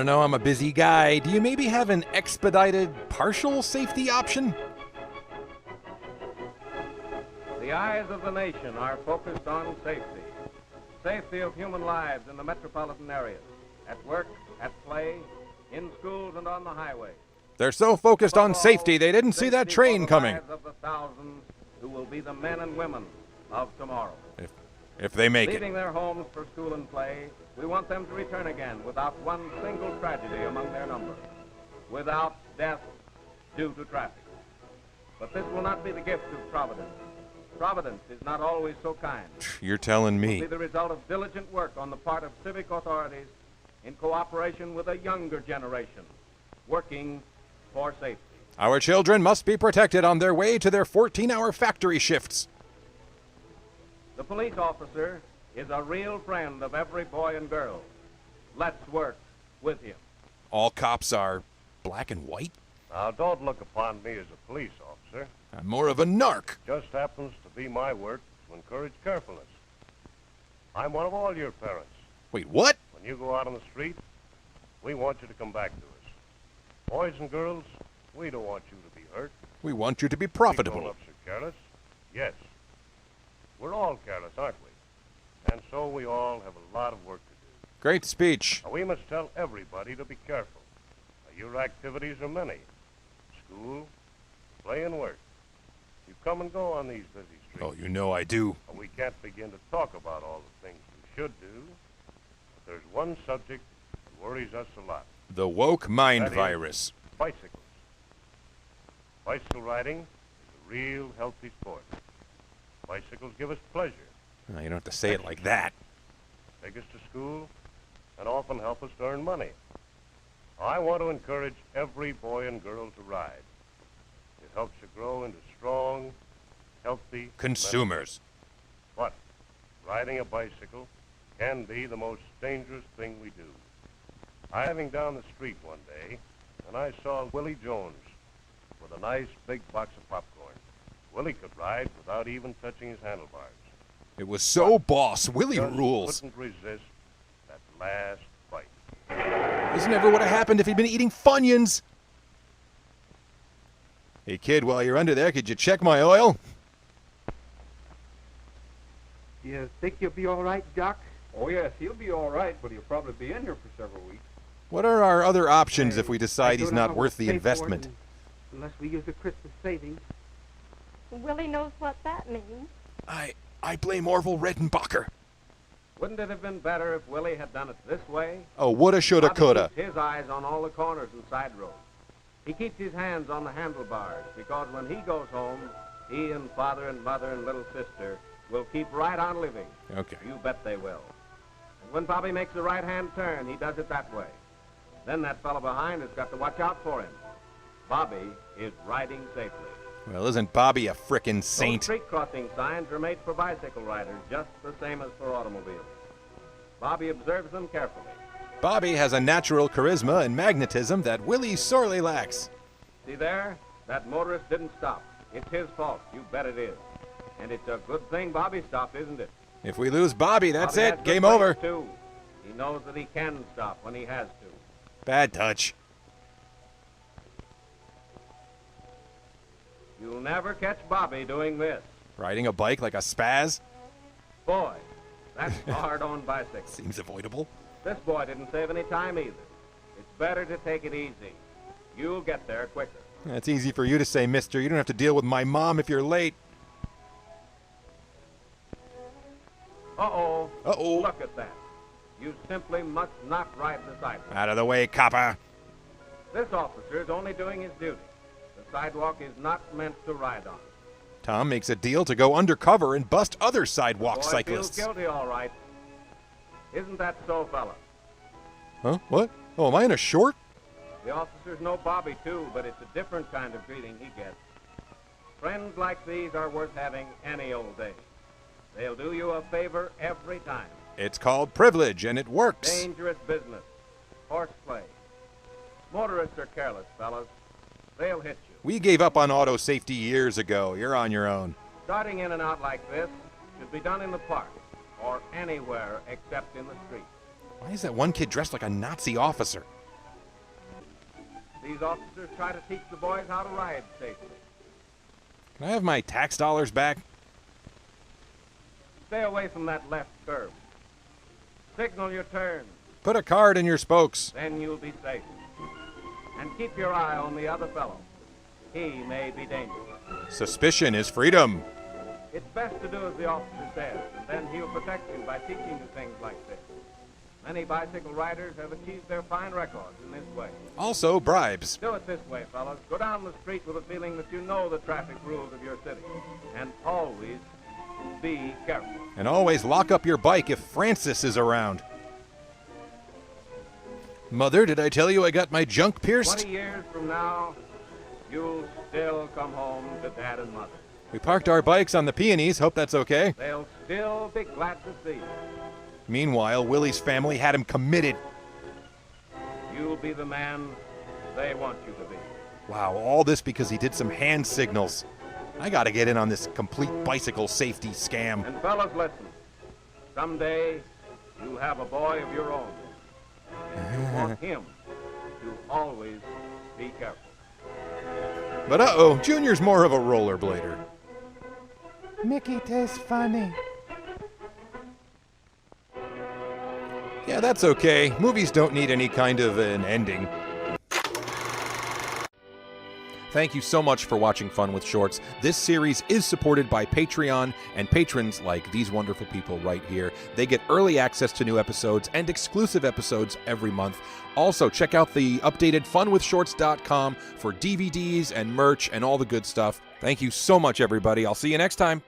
don't know, I'm a busy guy. Do you maybe have an expedited partial safety option? The eyes of the nation are focused on safety. Safety of human lives in the metropolitan areas, at work, at play, in schools and on the highway. They're so focused on safety, they didn't see that train coming. Of the thousands who will be the men and women of tomorrow. If they make Leaving it. their homes for school and play, we want them to return again without one single tragedy among their number, without death due to traffic. But this will not be the gift of Providence. Providence is not always so kind. You're telling It will me. be the result of diligent work on the part of civic authorities in cooperation with a younger generation, working for safety. Our children must be protected on their way to their 14-hour factory shifts. The police officer is a real friend of every boy and girl. Let's work with him. All cops are black and white? Now, don't look upon me as a police officer. I'm more of a narc. Just happens to be my work to encourage carefulness. I'm one of all your parents. Wait, what? When you go out on the street, we want you to come back to us. Boys and girls, we don't want you to be hurt. We want you to be We profitable. grown-ups are careless. Yes. We're all careless, aren't we? And so we all have a lot of work to do. Great speech. Now, we must tell everybody to be careful. Now, your activities are many. School, play, and work. You come and go on these busy streets. Oh, you know I do. Now, we can't begin to talk about all the things we should do. But there's one subject that worries us a lot. The woke mind That is- virus. Bicycles. Bicycle riding is a real healthy sport. Bicycles give us pleasure, Oh, you don't have to say it like that. take us to school, and often help us to earn money. I want to encourage every boy and girl to ride. It helps you grow into strong, healthy Consumers. But riding a bicycle can be the most dangerous thing we do. I was driving down the street one day, and I saw Willie Jones with a nice big box of popcorn. Willie could ride without even touching his handlebars. It was so boss. Willie Just rules. couldn't resist that last bite. This never would have happened if he'd been eating Funyuns. Hey, kid, while you're under there, could you check my oil? You think you'll be all right, Doc? Oh, yes, he'll be all right, but he'll probably be in here for several weeks. What are our other options if we I decide he's don't know not how worth we'll the pay for it investment? Unless we use the Christmas savings. Willie knows what that means. I blame Orville Redenbacher. Wouldn't it have been better if Willie had done it this way? Oh, woulda, shoulda, Bobby coulda. keeps his eyes on all the corners and side roads. He keeps his hands on the handlebars because when he goes home, he and father and mother and little sister will keep right on living. Okay. You bet they will. And when Bobby makes the right-hand turn, he does it that way. Then that fellow behind has got to watch out for him. Bobby is riding safely. Well, isn't Bobby a frickin' Those saint? street crossing signs are made for bicycle riders, just the same as for automobiles. Bobby observes them carefully. Bobby has a natural charisma and magnetism that Willie sorely lacks. See there? That motorist didn't stop. It's his fault. You bet it is. And it's a good thing Bobby stopped, isn't it? If we lose Bobby, that's Bobby has it. good Game brakes, over. Too. He knows that he can stop when he has to. Bad touch. You'll never catch Bobby doing this. Riding a bike like a spaz? Boy, that's hard-on bicycle. Seems avoidable. This boy didn't save any time either. It's better to take it easy. You'll get there quicker. That's easy for you to say, mister. You don't have to deal with my mom if you're late. Uh-oh. Uh-oh. Look at that. You simply must not ride the sidewalk. Out of the way, copper. This officer is only doing his duty. The sidewalk is not meant to ride on. Tom makes a deal to go undercover and bust other sidewalk Boy cyclists. feels guilty, all right. Isn't that so, fella? Huh? What? Oh, am I in a short? The officers know Bobby, too, but it's a different kind of greeting he gets. Friends like these are worth having any old day. They'll do you a favor every time. It's called privilege, and it works. Dangerous business. Horseplay. Motorists are careless, fellas. They'll hit you. We gave up on auto safety years ago. You're on your own. Starting in and out like this should be done in the park or anywhere except in the street. Why is that one kid dressed like a Nazi officer? these officers try to teach the boys how to ride safely. Can I have my tax dollars back? Stay away from that left curb. Signal your turn, Put a card in your spokes. then you'll be safe. And keep your eye on the other fellow. He may be dangerous. Suspicion is freedom. It's best to do as the officer says, and then he'll protect you by teaching you things like this. Many bicycle riders have achieved their fine records in this way. Also, bribes. Do it this way, fellas. Go down the street with a feeling that you know the traffic rules of your city. And always be careful. And always lock up your bike if Francis is around. Mother, did I tell you I got my junk pierced? 20 years from now, you'll still come home to Dad and Mother. We parked our bikes on the peonies. Hope that's okay. They'll still be glad to see you. Meanwhile, Willie's family had him committed. You'll be the man they want you to be. Wow, all this because he did some hand signals. I gotta get in on this complete bicycle safety scam. And fellas, listen. Someday, you'll have a boy of your own. And you want him to always be careful. But uh-oh, Junior's more of a rollerblader. Mickey tastes funny. Yeah, that's okay. Movies don't need any kind of an ending. Thank you so much for watching Fun with Shorts. This series is supported by Patreon and patrons like these wonderful people right here. They get early access to new episodes and exclusive episodes every month. Also, check out the updated funwithshorts.com for DVDs and merch and all the good stuff. Thank you so much, everybody. I'll see you next time.